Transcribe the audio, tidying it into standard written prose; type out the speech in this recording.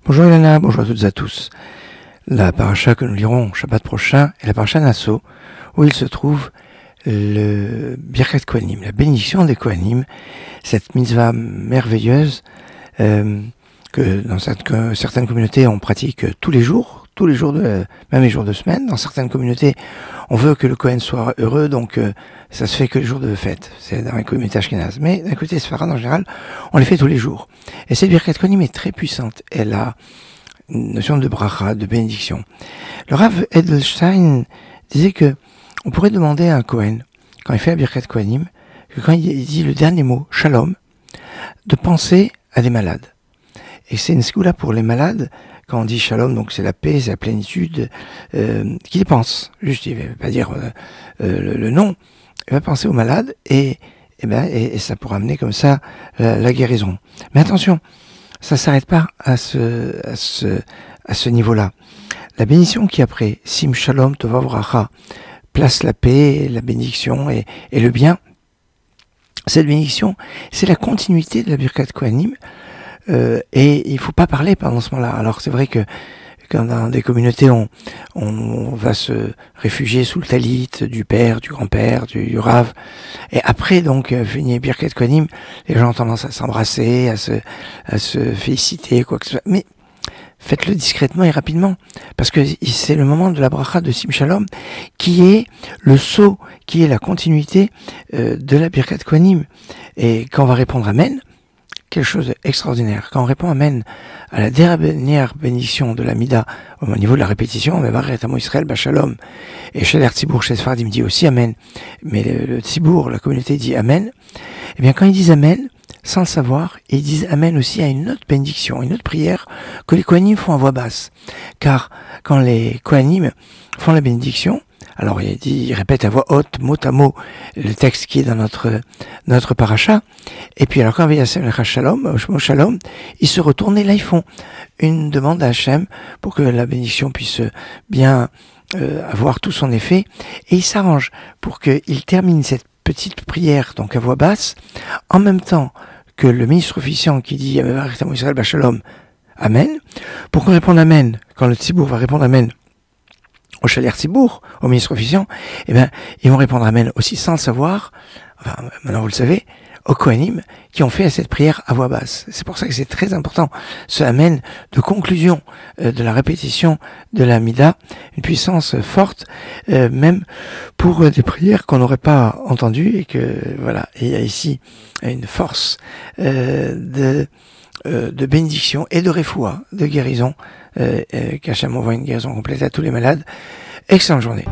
Bonjour Ilana, bonjour à toutes et à tous. La paracha que nous lirons Shabbat prochain est la paracha Nasso, où il se trouve le Birkat Kohanim, la bénédiction des Kohanim, cette mitzvah merveilleuse que dans certaines communautés on pratique tous les jours, même les jours de semaine. Dans certaines communautés, on veut que le Kohen soit heureux, donc ça se fait que les jours de fête. C'est dans les communautés ashkénazes. Mais d'un côté Sfarad, en général, on les fait tous les jours. Et cette Birkat Kohanim est très puissante. Elle a une notion de bracha, de bénédiction. Le Rav Edelstein disait que on pourrait demander à un Kohen, quand il fait la Birkat Kohanim, que quand il dit le dernier mot, Shalom, de penser à des malades. Et c'est une scoula pour les malades. Quand on dit Shalom, donc c'est la paix, c'est la plénitude, qu'il pense. Juste, il ne va pas dire le nom. Il va penser aux malades et ça pourra amener comme ça la guérison. Mais attention, ça s'arrête pas à ce niveau-là. La bénédiction qui après, Sim Shalom Tova Vracha, place la paix, la bénédiction et le bien. Cette bénédiction, c'est la continuité de la Birkat Kohanim. Et il faut pas parler pendant ce moment-là. Alors c'est vrai que quand dans des communautés on va se réfugier sous le talit du père, du grand-père, du Rav, et après donc finir Birkat Kohanim, les gens ont tendance à s'embrasser, à se féliciter, quoi que ce soit. Mais faites-le discrètement et rapidement, parce que c'est le moment de la bracha de Sim Shalom, qui est le sceau, qui est la continuité de la Birkat Kohanim. Et quand on va répondre Amen, quelque chose d'extraordinaire. Quand on répond Amen à la dernière bénédiction de la Mida, au niveau de la répétition, Mevaret Amo Israël Bachalom, et chez l'Ertzibour, chez Sfardim dit aussi Amen, mais le Tzibour, la communauté dit Amen, et bien quand ils disent Amen, sans le savoir, ils disent Amen aussi à une autre bénédiction, une autre prière que les Kohanim font à voix basse. Car quand les Kohanim font la bénédiction, alors il répète à voix haute, mot à mot, le texte qui est dans notre paracha. Et puis alors quand il y a Shalom, Shalom, ils se retournent et là ils font une demande à Hachem pour que la bénédiction puisse bien avoir tout son effet. Et ils s'arrangent pour qu'ils terminent cette petite prière, donc à voix basse, en même temps que le ministre officiant qui dit Shalom, Amen, pour qu'on réponde Amen, quand le Tzibour va répondre Amen, au Chaler Tzibour, au ministre officiant, eh ben, ils vont répondre Amen aussi sans le savoir, enfin, maintenant vous le savez, aux Kohanim, qui ont fait cette prière à voix basse. C'est pour ça que c'est très important, ce Amen de conclusion de la répétition de la Mida, une puissance forte, même pour des prières qu'on n'aurait pas entendues, et que, voilà, il y a ici une force de bénédiction et de refoua, de guérison, qu'Hachem envoie une guérison complète à tous les malades. Excellente journée.